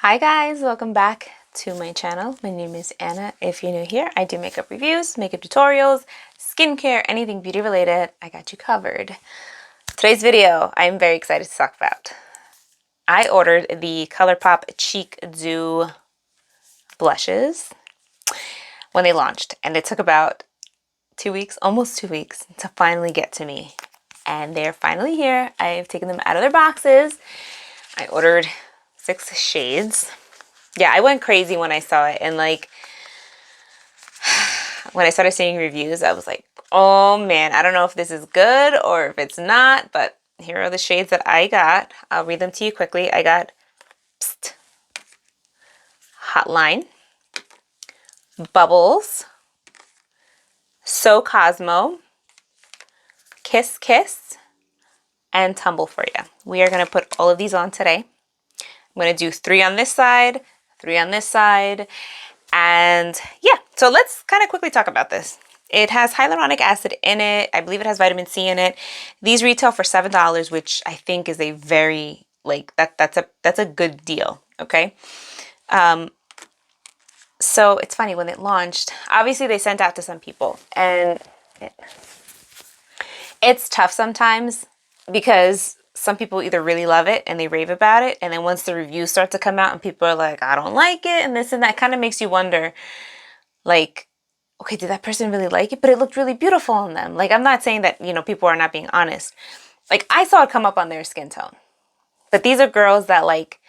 Hi guys, welcome back to my channel. My name is Anna. If you're new here, I do makeup reviews, makeup tutorials, skincare, anything beauty related. I got you covered. Today's video, I'm very excited to talk about. I ordered the Colourpop Cheek Dew blushes when they launched, and it took about 2 weeks, almost 2 weeks, to finally get to me. And they're finally here. I've taken them out of their boxes. I ordered 6 shades. Yeah, I went crazy when I saw it, and like when I started seeing reviews, I was like, oh man, I don't know if this is good or if it's not, but here are the shades that I got. I'll read them to you quickly. I got Pssst, Hotline, Bubbles, So Cosmo, Kiss Kiss, and Tumble For Ya. We are going to put all of these on today. I'm going to do 3 on this side, 3 on this side, and yeah, so let's kind of quickly talk about this. It has hyaluronic acid in it. I believe it has vitamin C in it. These retail for $7, which I think is a very that's a good deal. Okay. So it's funny, when it launched, obviously they sent out to some people, and it's tough sometimes because some people either really love it and they rave about it, and then once the reviews start to come out and people are like, I don't like it, and this and that, kind of makes you wonder, like, okay, did that person really like it? But it looked really beautiful on them. Like, I'm not saying that, people are not being honest. Like, I saw it come up on their skin tone. But these are girls that, like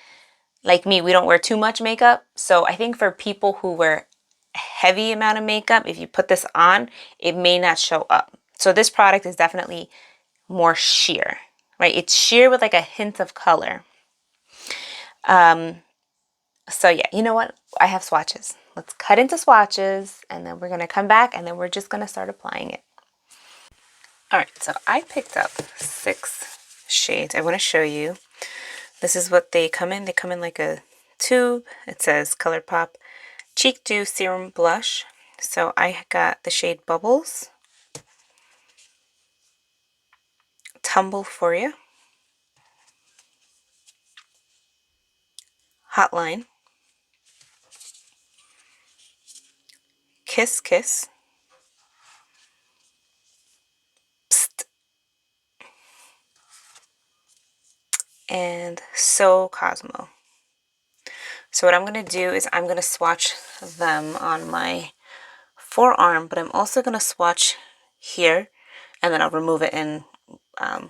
me, we don't wear too much makeup. So I think for people who wear a heavy amount of makeup, if you put this on, it may not show up. So this product is definitely more sheer, right? It's sheer with like a hint of color. So yeah, you know what? I have swatches. Let's cut into swatches, and then we're going to come back, and then we're just going to start applying it. All right, so I picked up 6 shades. I want to show you. This is what they come in. They come in like a tube. It says Colourpop Cheek Dew Serum Blush. So I got the shade Bubbles, Tumble For Ya, Hotline, Kiss Kiss, Psst, and So Cosmo. So what I'm going to do is I'm going to swatch them on my forearm, but I'm also going to swatch here, and then I'll remove it and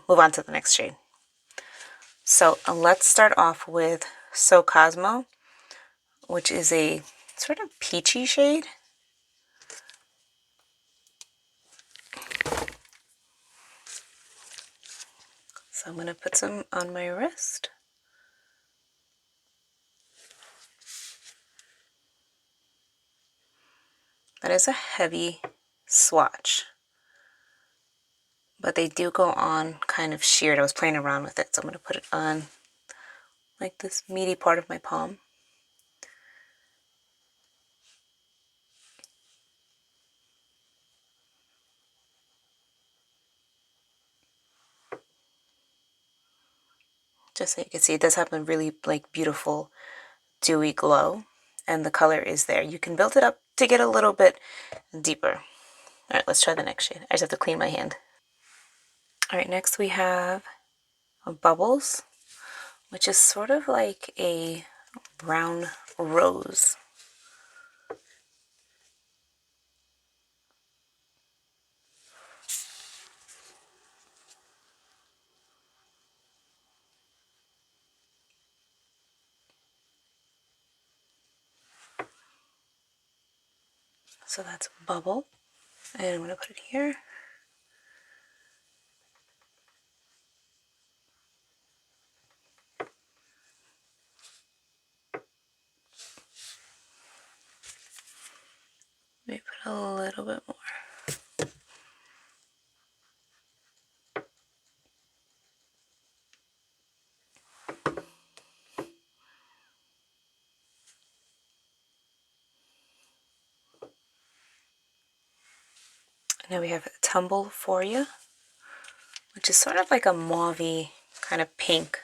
move on to the next shade. So let's start off with So Cosmo, which is a sort of peachy shade. So I'm going to put some on my wrist. That is a heavy swatch, but they do go on kind of sheared. I was playing around with it, so I'm going to put it on like this meaty part of my palm. Just so you can see, it does have a really like beautiful dewy glow, and the color is there. You can build it up to get a little bit deeper. All right, let's try the next shade. I just have to clean my hand. All right, next we have Bubbles, which is sort of like a brown rose. So that's Bubble, and I'm going to put it here. Maybe put a little bit more. Now we have Tumble For Ya, which is sort of like a mauvey kind of pink.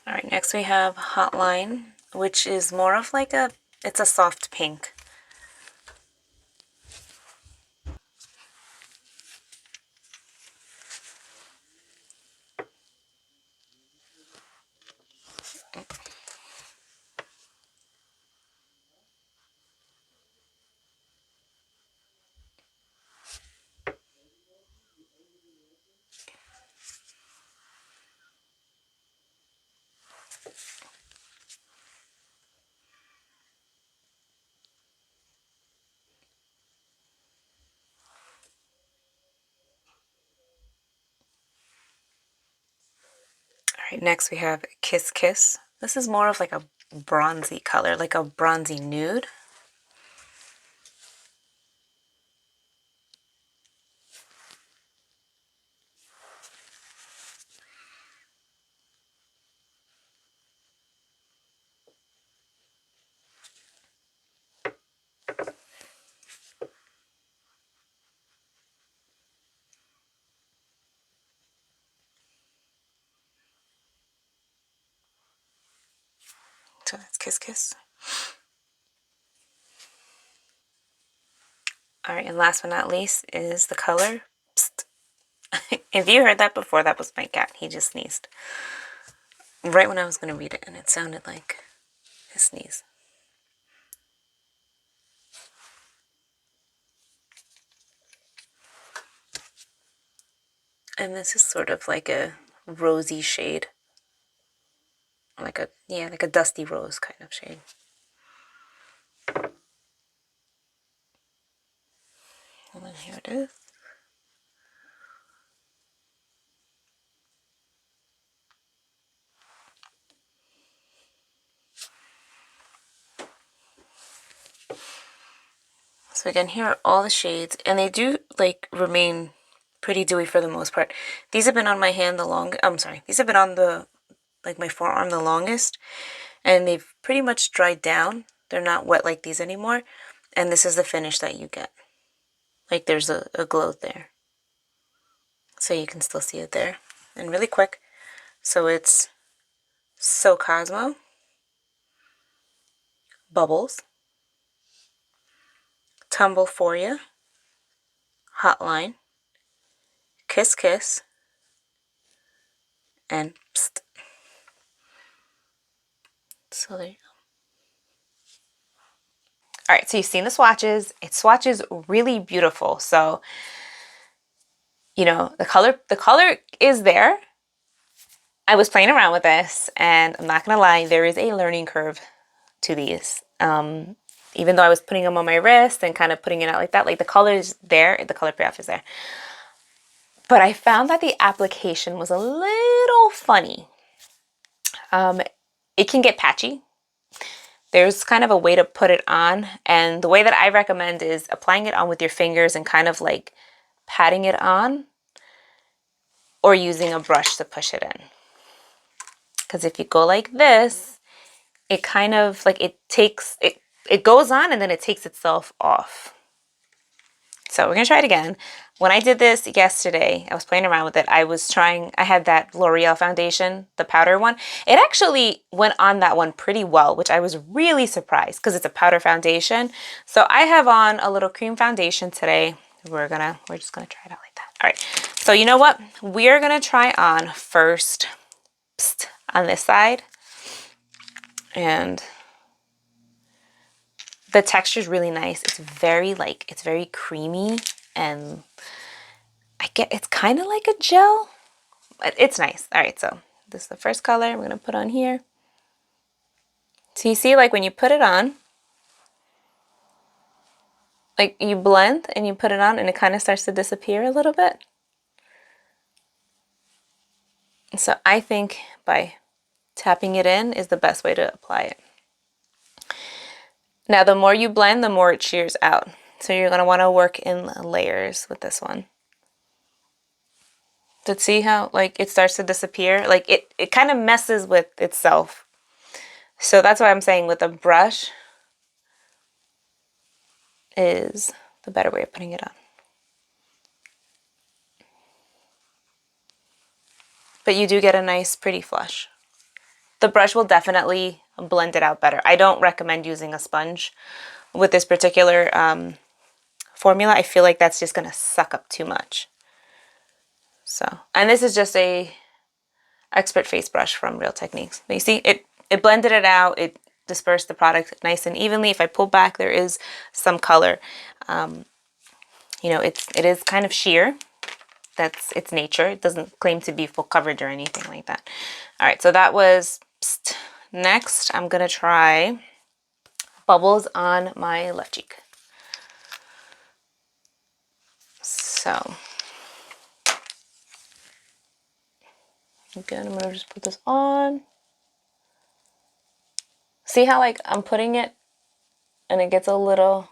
All right, next we have Hotline, which is more of like it's a soft pink. All right, next we have Kiss Kiss. This is more of like a bronzy color, like a bronzy nude. So that's Kiss Kiss. All right, and last but not least is the color Pssst. If you heard that before, that was my cat. He just sneezed. Right when I was going to read it, and it sounded like his sneeze. And this is sort of like a rosy shade. Like a, yeah, like a dusty rose kind of shade. And then here it is. So again, here are all the shades, and they do like remain pretty dewy for the most part. These have been on my hand the longest. I'm sorry, these have been on the like my forearm the longest, and they've pretty much dried down. They're not wet like these anymore, and this is the finish that you get. Like there's a glow there, so you can still see it there. And really quick, so it's So Cosmo, Bubbles, Tumble For Ya, Hotline, Kiss Kiss, and Pssst. So there you go. All right, so you've seen the swatches. It swatches really beautiful. So, you know, the color is there. I was playing around with this, and I'm not gonna lie, there is a learning curve to these. Even though I was putting them on my wrist and kind of putting it out like that, like the color is there, the color payoff is there. But I found that the application was a little funny. It can get patchy. There's kind of a way to put it on, and the way that I recommend is applying it on with your fingers and kind of like patting it on, or using a brush to push it in. Because if you go like this, it kind of like it goes on and then it takes itself off. So we're gonna try it again. When I did this yesterday, I was playing around with it. I had that L'Oreal foundation, the powder one. It actually went on that one pretty well, which I was really surprised because it's a powder foundation. So I have on a little cream foundation today. We're just gonna try it out like that. All right, so you know what? We're gonna try on first Pssst, on this side. And the texture is really nice. It's very creamy, and it's kind of like a gel. It's nice. All right, so this is the first color we're gonna put on here. So you see, like when you put it on, like you blend and you put it on and it kind of starts to disappear a little bit. So I think by tapping it in is the best way to apply it. Now, the more you blend, the more it shears out. So you're going to want to work in layers with this one. To see how like it starts to disappear, like it kind of messes with itself. So that's why I'm saying with a brush is the better way of putting it on. But you do get a nice pretty flush. The brush will definitely blend it out better. I don't recommend using a sponge with this particular formula. I feel like that's just going to suck up too much. So, and this is just a expert face brush from Real Techniques. But you see, it blended it out. It dispersed the product nice and evenly. If I pull back, there is some color. You know, it is kind of sheer. That's its nature. It doesn't claim to be full coverage or anything like that. All right, so that was Pssst. Next, I'm gonna try Bubbles on my left cheek. So, again, I'm gonna just put this on. See how like I'm putting it and it gets a little,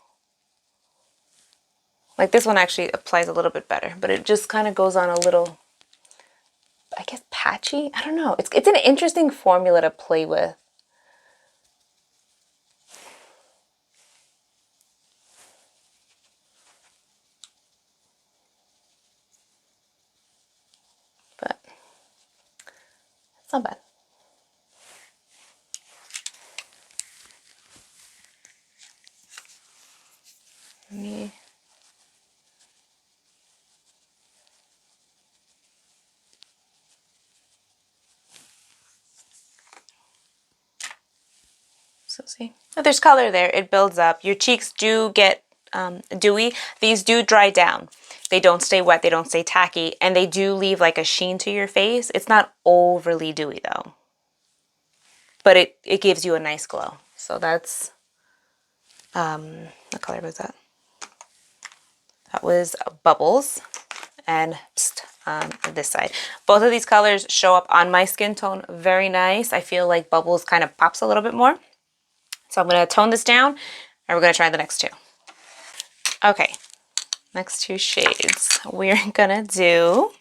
like this one actually applies a little bit better, but it just kind of goes on a little, I guess, patchy. I don't know. It's an interesting formula to play with. But it's not bad. Me. So see, oh, there's color there. It builds up. Your cheeks do get dewy. These do dry down. They don't stay wet. They don't stay tacky. And they do leave like a sheen to your face. It's not overly dewy though. But it gives you a nice glow. So that's, what color was that? That was Bubbles and Pssst on this side. Both of these colors show up on my skin tone very nice. I feel like Bubbles kind of pops a little bit more. So I'm going to tone this down and we're going to try the next two. Okay, next two shades. We're going to do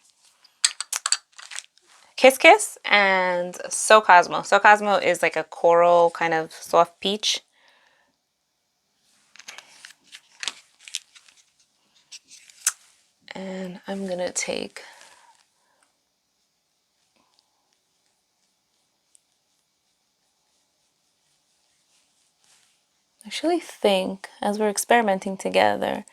Kiss Kiss and So Cosmo. So Cosmo is like a coral kind of soft peach. And I'm going to take I actually think, as we're experimenting together,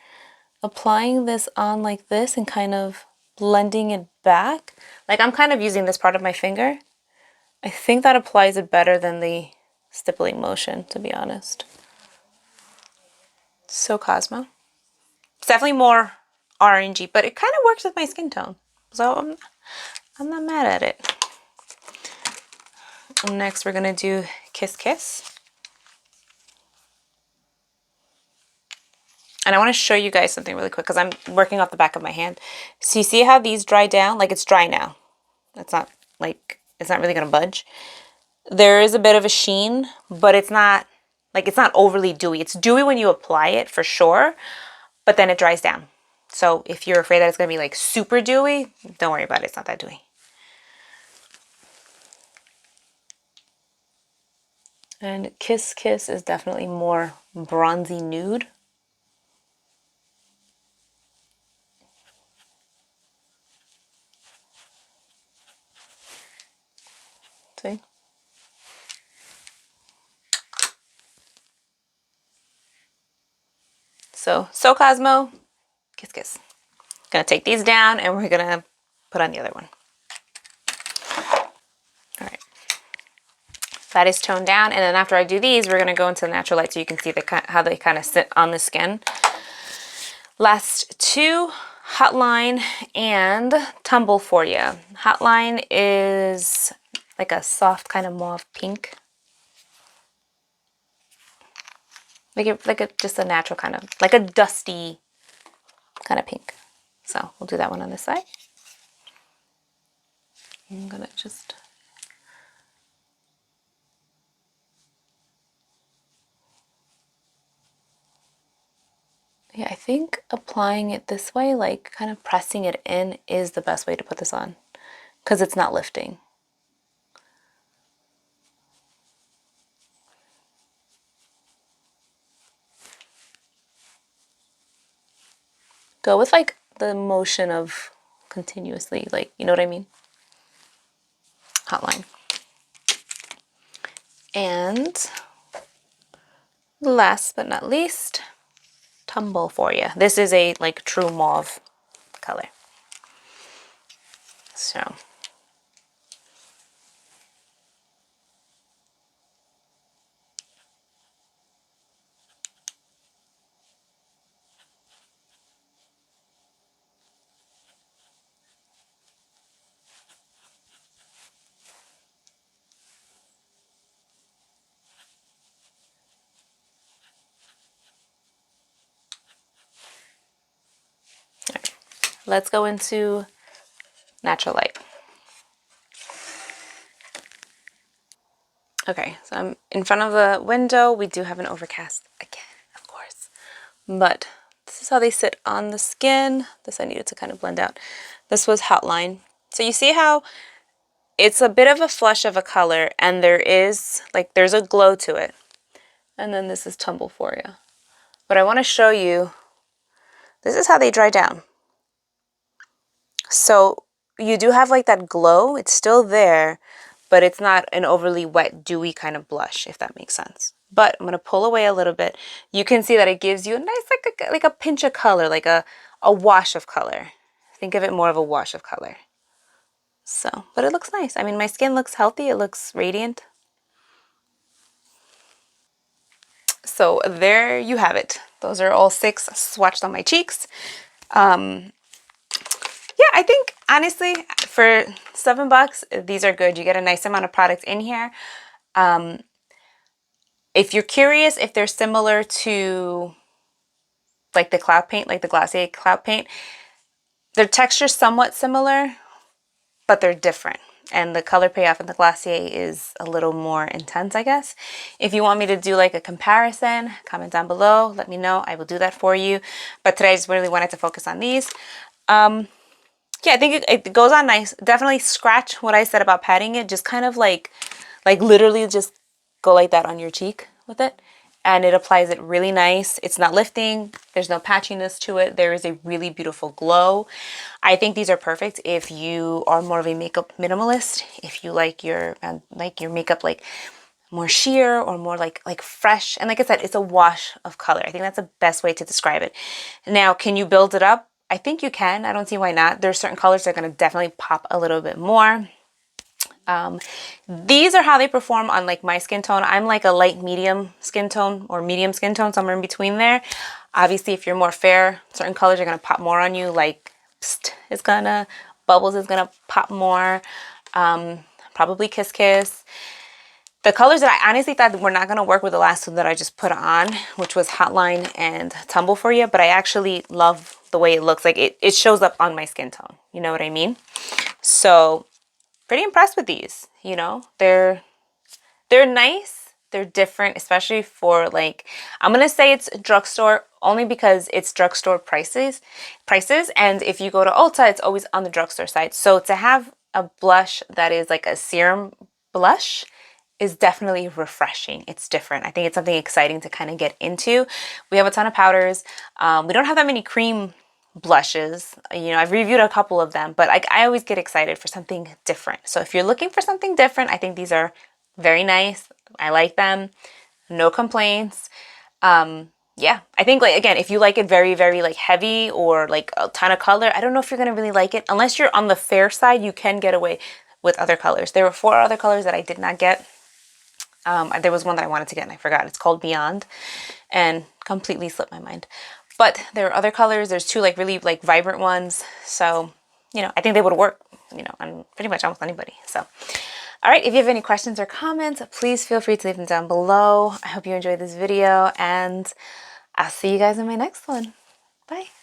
applying this on like this and kind of blending it back, like I'm kind of using this part of my finger. I think that applies it better than the stippling motion, to be honest. So Cosmo. It's definitely more orangey, but it kind of works with my skin tone. So I'm not mad at it. And next we're going to do Kiss Kiss. And I want to show you guys something really quick because I'm working off the back of my hand. So you see how these dry down? Like it's dry now. It's not like, it's not really going to budge. There is a bit of a sheen, but it's not like, it's not overly dewy. It's dewy when you apply it for sure, but then it dries down. So if you're afraid that it's going to be like super dewy, don't worry about it. It's not that dewy. And Kiss Kiss is definitely more bronzy nude. See? So Cosmo, Kiss Kiss. Gonna take these down and we're gonna put on the other one. All right. That is toned down, and then after I do these, we're gonna go into the natural light so you can see how they kind of sit on the skin. Last two, Hotline and Tumble for You. Hotline is like a soft kind of mauve pink. Just a natural kind of, like a dusty kind of pink. So we'll do that one on this side. I'm gonna just Yeah, I think applying it this way, like kind of pressing it in, is the best way to put this on because it's not lifting. Go with like the motion of continuously, like, you know what I mean? Hotline. And last but not least, Tumble for you. This is a like true mauve color. So let's go into natural light. Okay, so I'm in front of the window. We do have an overcast again, of course. But this is how they sit on the skin. This I needed to kind of blend out. This was Hotline. So you see how it's a bit of a flush of a color and there is, like, there's a glow to it. And then this is Tumble for you. But I want to show you, this is how they dry down. So you do have like that glow. It's still there, but it's not an overly wet, dewy kind of blush, if that makes sense. But I'm going to pull away a little bit. You can see that it gives you a nice, like a pinch of color, like a wash of color. Think of it more of a wash of color. So, but it looks nice. I mean, my skin looks healthy. It looks radiant. So there you have it. Those are all 6 swatched on my cheeks. Yeah, I think honestly for $7, these are good. You get a nice amount of product in here. If you're curious if they're similar to like the cloud paint, like the Glossier cloud paint, their texture's somewhat similar, but they're different. And the color payoff in the Glossier is a little more intense, I guess. If you want me to do like a comparison, comment down below. Let me know. I will do that for you. But today I just really wanted to focus on these. Yeah, I think it goes on nice. Definitely scratch what I said about patting it. Just kind of like literally just go like that on your cheek with it. And it applies it really nice. It's not lifting. There's no patchiness to it. There is a really beautiful glow. I think these are perfect if you are more of a makeup minimalist. If you like your makeup like more sheer or more like fresh. And like I said, it's a wash of color. I think that's the best way to describe it. Now, can you build it up? I think you can. I don't see why not. There's certain colors that are going to definitely pop a little bit more. These are how they perform on like my skin tone. I'm like a light medium skin tone or medium skin tone, somewhere in between there. Obviously, if you're more fair, certain colors are going to pop more on you, like Pssst is gonna, Bubbles is gonna pop more, probably Kiss Kiss. The colors that I honestly thought were not going to work with the last two that I just put on, which was Hotline and Tumble for You, but I actually love the way it looks. Like it shows up on my skin tone. You know what I mean? So pretty impressed with these, you know. They're nice. They're different, especially for like, I'm going to say it's drugstore only because it's drugstore prices. And if you go to Ulta, it's always on the drugstore side. So to have a blush that is like a serum blush is definitely refreshing. It's different. I think it's something exciting to kind of get into. We have a ton of powders. We don't have that many cream blushes. You know, I've reviewed a couple of them, but I always get excited for something different. So if you're looking for something different, I think these are very nice. I like them. No complaints. Yeah, I think like, again, if you like it very, very like heavy or like a ton of color, I don't know if you're going to really like it. Unless you're on the fair side, you can get away with other colors. There were 4 other colors that I did not get. There was one that I wanted to get and I forgot. It's called Beyond and completely slipped my mind. But there are other colors. There's 2 like really like vibrant ones. So, you know, I think they would work, you know, on pretty much almost anybody. So, all right. If you have any questions or comments, please feel free to leave them down below. I hope you enjoyed this video and I'll see you guys in my next one. Bye.